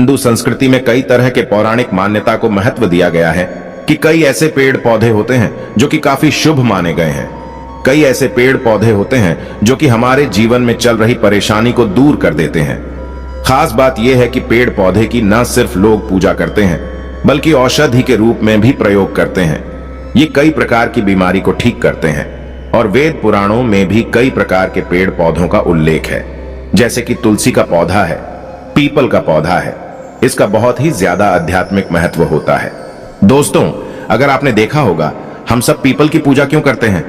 हिंदू संस्कृति में कई तरह के पौराणिक मान्यता को महत्व दिया गया है कि कई ऐसे पेड़ पौधे होते हैं जो कि काफी शुभ माने गए हैं। कई ऐसे पेड़ पौधे होते हैं जो कि हमारे जीवन में चल रही परेशानी को दूर कर देते हैं। खास बात यह है कि पेड़ पौधे की न सिर्फ लोग पूजा करते हैं बल्कि औषधि के रूप में भी प्रयोग करते हैं। ये कई प्रकार की बीमारी को ठीक करते हैं और वेद पुराणों में भी कई प्रकार के पेड़ पौधों का उल्लेख है, जैसे कि तुलसी का पौधा है, पीपल का पौधा है। इसका बहुत ही ज्यादा आध्यात्मिक महत्व होता है। दोस्तों, अगर आपने देखा होगा, हम सब पीपल की पूजा क्यों करते हैं?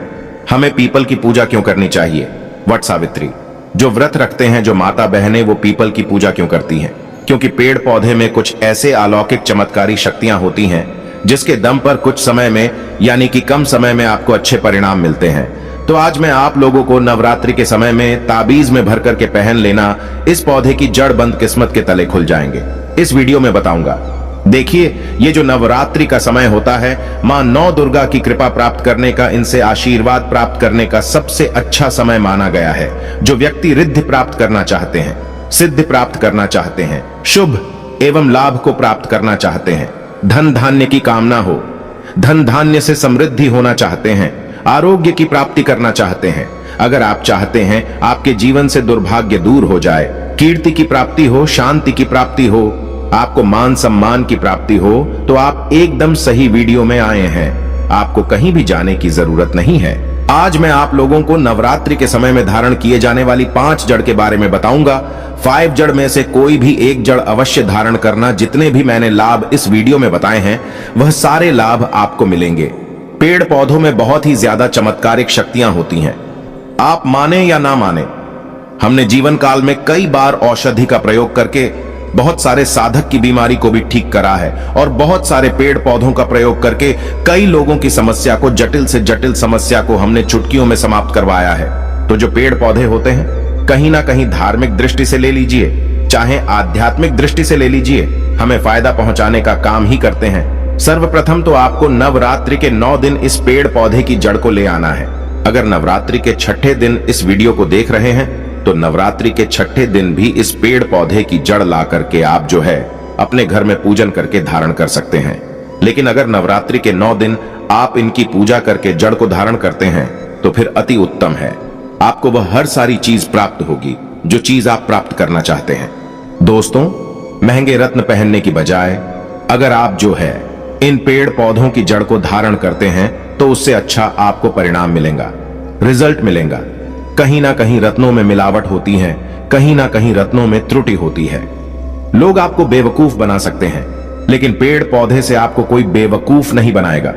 हमें पीपल की पूजा क्यों करनी चाहिए? वट सावित्री जो व्रत रखते हैं, जो माता बहनें, वो पीपल की पूजा क्यों करती हैं? क्योंकि पेड़ पौधे में कुछ ऐसे अलौकिक चमत्कारी शक्तियां होती हैं जिसके दम पर कुछ समय में, यानी कि कम समय में, आपको अच्छे परिणाम मिलते हैं। तो आज मैं आप लोगों को नवरात्रि के समय में ताबीज में भर करके पहन लेना इस पौधे की जड़ बंद किस्मत के तले खुल जाएंगे, इस वीडियो में बताऊंगा। देखिए, ये जो नवरात्रि का समय होता है, मां नौ दुर्गा की कृपा प्राप्त करने का, इनसे आशीर्वाद प्राप्त करने का सबसे अच्छा समय माना गया है। जो व्यक्ति रिद्धि प्राप्त करना चाहते हैं, सिद्धि प्राप्त करना चाहते हैं, शुभ एवं लाभ को प्राप्त करना चाहते हैं, धन धान्य की कामना हो, धन धान्य से समृद्धि होना चाहते हैं, आरोग्य की प्राप्ति करना चाहते हैं, अगर आप चाहते हैं आपके जीवन से दुर्भाग्य दूर हो जाए, कीर्ति की प्राप्ति हो, शांति की प्राप्ति हो, आपको मान सम्मान की प्राप्ति हो, तो आप एकदम सही वीडियो में आए हैं। आपको कहीं भी जाने की जरूरत नहीं है। आज मैं आप लोगों को नवरात्रि के समय में धारण किए जाने वाली 5 जड़ के बारे में बताऊंगा। 5 जड़ में से कोई भी एक जड़ अवश्य धारण करना। जितने भी मैंने लाभ इस वीडियो में बताए हैं, वह सारे लाभ आपको मिलेंगे। पेड़ पौधों में बहुत ही ज्यादा चमत्कारिक शक्तियां होती हैं। आप माने या ना माने, हमने जीवन काल में कई बार औषधि का प्रयोग करके बहुत सारे साधक की बीमारी को भी ठीक करा है और बहुत सारे पेड़ पौधों का प्रयोग करके कई लोगों की समस्या को, जटिल से जटिल समस्या को हमने चुटकियों में समाप्त करवाया है। तो जो पेड़ पौधे होते हैं, कहीं ना कहीं धार्मिक दृष्टि से ले लीजिए, चाहे आध्यात्मिक दृष्टि से ले लीजिए, हमें फायदा पहुंचाने का काम ही करते हैं। सर्वप्रथम तो आपको नवरात्रि के 9 दिन इस पेड़ पौधे की जड़ को ले आना है। अगर नवरात्रि के 6ठे दिन इस वीडियो को देख रहे हैं, तो नवरात्रि के 6ठे दिन भी इस पेड़ पौधे की जड़ ला करके आप जो है अपने घर में पूजन करके धारण कर सकते हैं। लेकिन अगर नवरात्रि के 9 दिन आप इनकी पूजा करके जड़ को धारण करते हैं, तो फिर अति उत्तम है। आपको वह हर सारी चीज प्राप्त होगी जो चीज आप प्राप्त करना चाहते हैं। दोस्तों, महंगे रत्न पहनने की बजाय अगर आप जो है इन पेड़ पौधों की जड़ को धारण करते हैं, तो उससे अच्छा आपको परिणाम मिलेगा, रिजल्ट मिलेगा। कहीं ना कहीं रत्नों में मिलावट होती है, कहीं ना कहीं रत्नों में त्रुटि होती है। लोग आपको बेवकूफ बना सकते हैं, लेकिन पेड़ पौधे से आपको कोई बेवकूफ नहीं बनाएगा।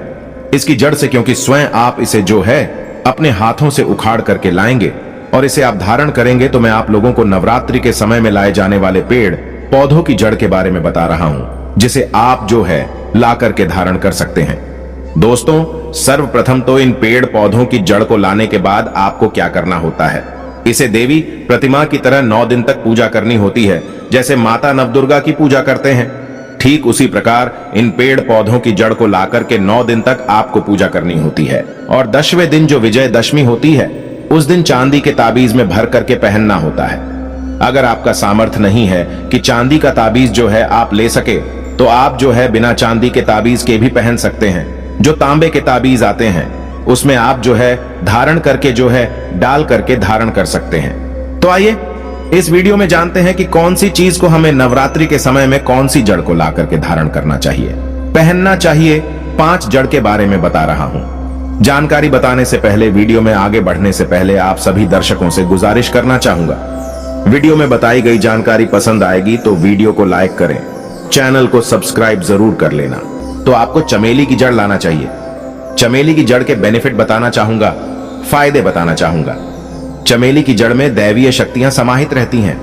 इसकी जड़ से, क्योंकि स्वयं आप इसे जो है अपने हाथों से उखाड़ करके लाएंगे और इसे आप धारण करेंगे। तो मैं आप लोगों को नवरात्रि के समय में लाए जाने वाले पेड़ पौधों की जड़ के बारे में बता रहा हूं, जिसे आप जो है ला करके धारण कर सकते हैं। दोस्तों, सर्वप्रथम तो इन पेड़ पौधों की जड़ को लाने के बाद आपको क्या करना होता है, इसे देवी प्रतिमा की तरह 9 दिन तक पूजा करनी होती है। जैसे माता नवदुर्गा की पूजा करते हैं, ठीक उसी प्रकार इन पेड़ पौधों की जड़ को लाकर के 9 दिन तक आपको पूजा करनी होती है। और 10वें दिन जो विजयदशमी होती है, उस दिन चांदी के ताबीज में भर करके पहनना होता है। अगर आपका सामर्थ्य नहीं है कि चांदी का ताबीज जो है आप ले सके, तो आप जो है बिना चांदी के ताबीज के भी पहन सकते हैं। जो तांबे के ताबीज आते हैं, उसमें आप जो है धारण करके जो है डाल करके धारण कर सकते हैं। तो आइए इस वीडियो में जानते हैं कि कौन सी चीज को हमें नवरात्रि के समय में कौन सी जड़ को ला करके धारण करना चाहिए, पहनना चाहिए। 5 जड़ के बारे में बता रहा हूं। जानकारी बताने से पहले, वीडियो में आगे बढ़ने से पहले आप सभी दर्शकों से गुजारिश करना चाहूंगा, वीडियो में बताई गई जानकारी पसंद आएगी तो वीडियो को लाइक करें, चैनल को सब्सक्राइब जरूर कर लेना। तो आपको चमेली की जड़ लाना चाहिए। चमेली की जड़ के बेनिफिट बताना चाहूंगा, फायदे बताना चाहूंगा। चमेली की जड़ में दैवीय शक्तियां समाहित रहती हैं।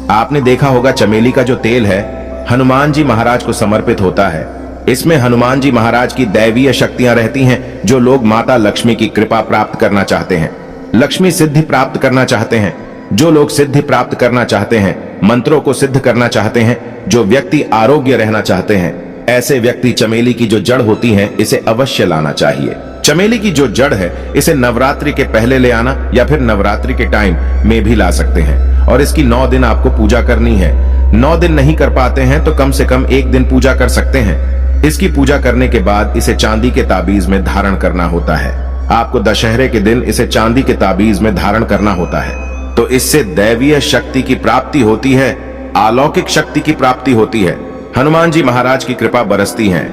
आपने देखा होगा, चमेली का जो तेल है हनुमान जी महाराज को समर्पित होता है। इसमें हनुमान जी महाराज की दैवीय शक्तियां रहती हैं। जो लोग माता लक्ष्मी की कृपा प्राप्त करना चाहते हैं, लक्ष्मी सिद्धि प्राप्त करना चाहते हैं, जो लोग सिद्धि प्राप्त करना चाहते हैं, मंत्रों को सिद्ध करना चाहते हैं, जो व्यक्ति आरोग्य रहना चाहते हैं, ऐसे व्यक्ति चमेली की जो जड़ होती है, इसे अवश्य लाना चाहिए। चमेली की जो जड़ है, इसे नवरात्रि के पहले ले आना या फिर नवरात्रि के टाइम में भी ला सकते हैं। और इसकी 9 दिन आपको पूजा करनी है। 9 दिन नहीं कर पाते हैं तो कम से कम 1 दिन पूजा कर सकते हैं। इसकी पूजा करने के बाद इसे चांदी के ताबीज में धारण करना होता है। आपको दशहरे के दिन इसे चांदी के ताबीज में धारण करना होता है। तो इससे दैवीय शक्ति की प्राप्ति होती है, अलौकिक शक्ति की प्राप्ति होती है। हनुमान जी महाराज की कृपा बरसती है,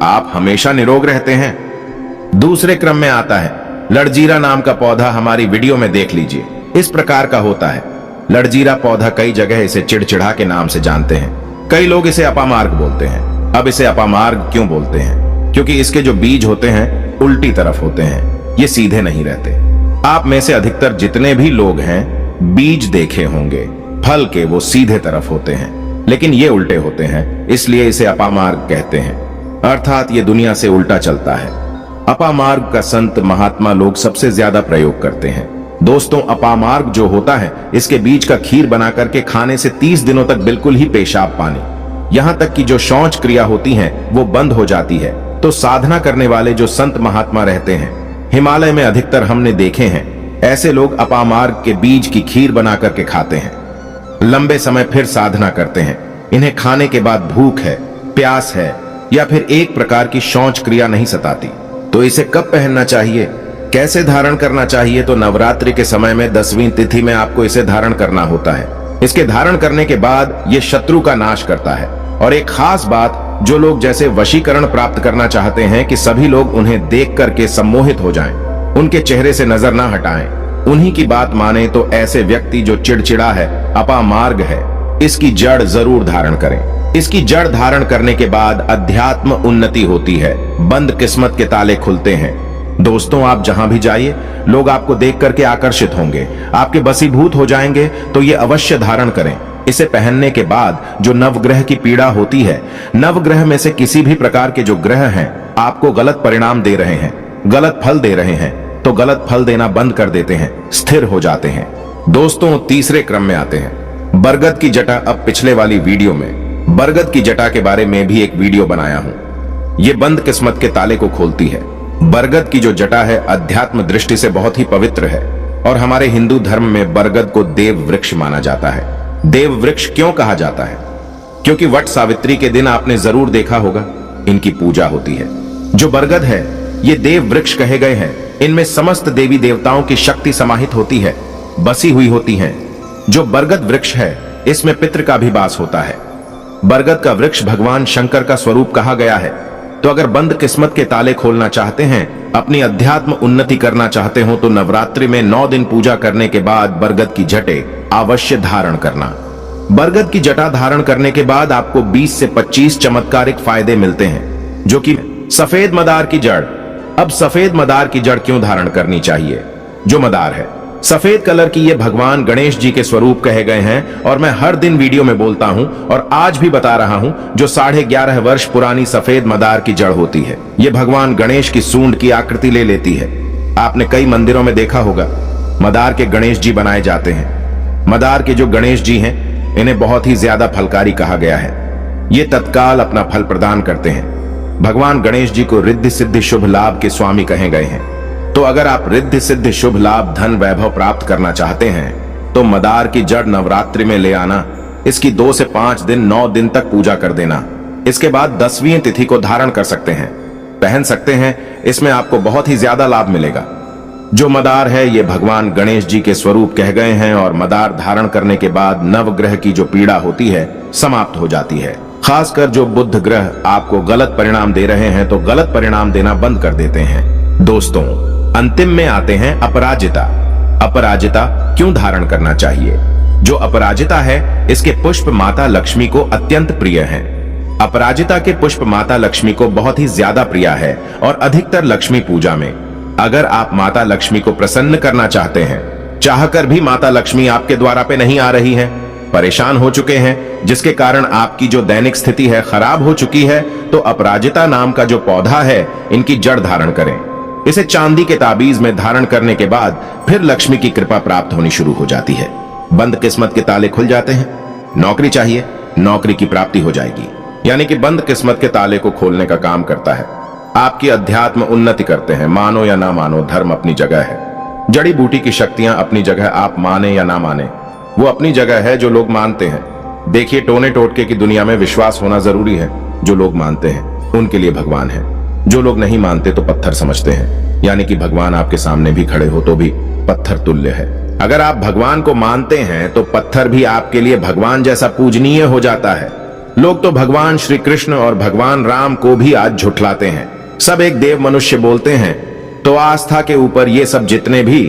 आप हमेशा निरोग रहते हैं। दूसरे क्रम में आता है लड़जीरा नाम का पौधा। हमारी वीडियो में देख लीजिए, इस प्रकार का होता है। लड़जीरा पौधा कई जगह इसे चिड़चिड़ा के नाम से जानते हैं। कई लोग इसे अपामार्ग बोलते हैं। अब इसे अपामार्ग क्यों बोलते हैं? क्योंकि इसके जो बीज होते हैं उल्टी तरफ होते हैं, ये सीधे नहीं रहते। आप में से अधिकतर जितने भी लोग हैं बीज देखे होंगे, फल के वो सीधे तरफ होते हैं, लेकिन ये उल्टे होते हैं, इसलिए इसे अपामार्ग कहते हैं। अर्थात ये दुनिया से उल्टा चलता है। अपामार्ग का संत महात्मा लोग सबसे ज्यादा प्रयोग करते हैं। दोस्तों, अपामार्ग जो होता है इसके बीज का खीर बना करके खाने से 30 दिनों तक बिल्कुल ही पेशाब पानी, यहाँ तक कि जो शौच क्रिया होती है वो बंद हो जाती है। तो साधना करने वाले जो संत महात्मा रहते हैं, हिमालय में अधिकतर हमने देखे हैं, ऐसे लोग अपामार्ग के बीज की खीर बना करके खाते हैं। लंबे समय फिर साधना करते हैं। इन्हें खाने के बाद भूख है, प्यास है या फिर एक प्रकार की शौच क्रिया नहीं सताती। तो इसे कब पहनना चाहिए, कैसे धारण करना चाहिए? तो नवरात्रि के समय में 10वीं तिथि में आपको इसे धारण करना होता है। इसके धारण करने के बाद ये शत्रु का नाश करता है। और एक खास बात, जो लोग जैसे वशीकरण प्राप्त करना चाहते हैं कि सभी लोग उन्हें देख करके सम्मोहित हो जाएं, उनके चेहरे से नजर ना हटाएं, उन्हीं की बात माने, तो ऐसे व्यक्ति जो चिड़चिड़ा है, अपामार्ग है, इसकी जड़ जरूर धारण करें। इसकी जड़ धारण करने के बाद अध्यात्म उन्नति होती है, बंद किस्मत के ताले खुलते हैं। दोस्तों, आप जहां भी जाइए लोग आपको देख करके आकर्षित होंगे, आपके बसीभूत हो जाएंगे। तो ये अवश्य धारण करें। इसे पहनने के बाद जो नवग्रह की पीड़ा होती है, नवग्रह में से किसी भी प्रकार के जो ग्रह हैं आपको गलत परिणाम दे रहे हैं, गलत फल दे रहे हैं, तो गलत फल देना बंद कर देते हैं, स्थिर हो जाते हैं। दोस्तों, तीसरे क्रम में आते हैं बरगद की जटा। अब पिछले वाली वीडियो में बरगद की जटा के बारे में भी एक वीडियो बनाया हूं। ये बंद किस्मत के ताले को खोलती है। बरगद की जो जटा है अध्यात्म दृष्टि से बहुत ही पवित्र है और हमारे हिंदू धर्म में बरगद को देव वृक्ष माना जाता है। देव वृक्ष क्यों कहा जाता है? क्योंकि वट सावित्री के दिन आपने जरूर देखा होगा इनकी पूजा होती है। जो बरगद है ये देव वृक्ष कहे गए हैं। इनमें समस्त देवी देवताओं की शक्ति समाहित होती है, बसी हुई होती है। जो बरगद वृक्ष है इसमें पितृ का भी वास होता है। बरगद का वृक्ष भगवान शंकर का स्वरूप कहा गया है। तो अगर बंद किस्मत के ताले खोलना चाहते हैं, अपनी अध्यात्म उन्नति करना चाहते हो, तो नवरात्रि में 9 दिन पूजा करने के बाद बरगद की जटे अवश्य धारण करना। बरगद की जटा धारण करने के बाद आपको 20 से 25 चमत्कारिक फायदे मिलते हैं, जो कि सफेद मदार की जड़। अब सफेद मदार की जड़ क्यों धारण करनी चाहिए? जो मदार है सफेद कलर की, ये भगवान गणेश जी के स्वरूप कहे गए हैं और मैं हर दिन वीडियो में बोलता हूं और आज भी बता रहा हूं। जो 11.5 वर्ष पुरानी सफेद मदार की जड़ होती है, ये भगवान गणेश की सूंड की आकृति ले लेती है। आपने कई मंदिरों में देखा होगा मदार के गणेश जी बनाए जाते हैं। मदार के जो गणेश जी हैं इन्हें बहुत ही ज्यादा फलकारी कहा गया है। ये तत्काल अपना फल प्रदान करते हैं। भगवान गणेश जी को रिद्धि सिद्धि शुभ लाभ के स्वामी कहे गए हैं। तो अगर आप रिद्धि सिद्धि शुभ लाभ धन वैभव प्राप्त करना चाहते हैं तो मदार की जड़ नवरात्रि में ले आना। इसकी 2 से 5 दिन 9 दिन तक पूजा कर देना। इसके बाद 10वीं तिथि को धारण कर सकते हैं, पहन सकते हैं। इसमें आपको बहुत ही ज्यादा लाभ मिलेगा। जो मदार है ये भगवान गणेश जी के स्वरूप कह गए हैं और मदार धारण करने के बाद नवग्रह की जो पीड़ा होती है समाप्त हो जाती है। खासकर जो बुध ग्रह आपको गलत परिणाम दे रहे हैं तो गलत परिणाम देना बंद कर देते हैं। दोस्तों, अंतिम में आते हैं अपराजिता। अपराजिता क्यों धारण करना चाहिए? जो अपराजिता है इसके पुष्प माता लक्ष्मी को अत्यंत प्रिय हैं। अपराजिता के पुष्प माता लक्ष्मी को बहुत ही ज्यादा प्रिय है और अधिकतर लक्ष्मी पूजा में अगर आप माता लक्ष्मी को प्रसन्न करना चाहते हैं, चाहकर भी माता लक्ष्मी आपके द्वारा पे नहीं आ रही है, परेशान हो चुके हैं, जिसके कारण आपकी जो दैनिक स्थिति है खराब हो चुकी है, तो अपराजिता नाम का जो पौधा है इनकी जड़ धारण करें। इसे चांदी के ताबीज में धारण करने के बाद फिर लक्ष्मी की कृपा प्राप्त होनी शुरू हो जाती है। बंद किस्मत के ताले खुल जाते हैं। नौकरी चाहिए, नौकरी की प्राप्ति हो जाएगी। यानी कि बंद किस्मत के ताले को खोलने का काम करता है। आपकी अध्यात्म उन्नति करते हैं। मानो या ना मानो, धर्म अपनी जगह है, जड़ी बूटी की शक्तियां अपनी जगह, आप माने या ना माने। वो अपनी जगह है जो लोग मानते हैं। देखिए, टोने टोटके की दुनिया में विश्वास होना जरूरी है। जो लोग मानते हैं उनके लिए भगवान है, जो लोग नहीं मानते तो पत्थर समझते हैं। यानी कि भगवान आपके सामने भी खड़े हो तो भी पत्थर तुल्य है। अगर आप भगवान को मानते हैं तो पत्थर भी आपके लिए भगवान जैसा पूजनीय हो जाता है। लोग तो भगवान श्री कृष्ण और भगवान राम को भी आज झुठलाते हैं। सब एक देव मनुष्य बोलते हैं। तो आस्था के ऊपर ये सब जितने भी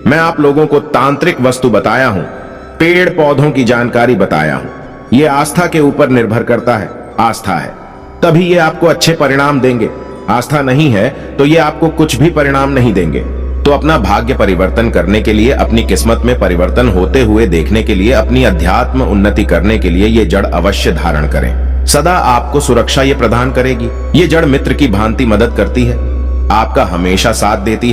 मैं आप लोगों को तांत्रिक वस्तु बताया हूं, पेड़ पौधों की जानकारी बताया हूं, ये आस्था के ऊपर निर्भर करता है। आस्था है तभी ये आपको अच्छे परिणाम देंगे। आस्था नहीं है तो ये आपको कुछ भी परिणाम नहीं देंगे। तो अपना भाग्य परिवर्तन करने के लिए, अपनी किस्मत में परिवर्तन होते हुए देखने के लिए, अपनी अध्यात्म उन्नति करने के लिए ये जड़ अवश्य धारण करें। सदा आपको सुरक्षा ये प्रदान करेगी। ये जड़ मित्र की भांति मदद करती है, आपका हमेशा साथ देती है।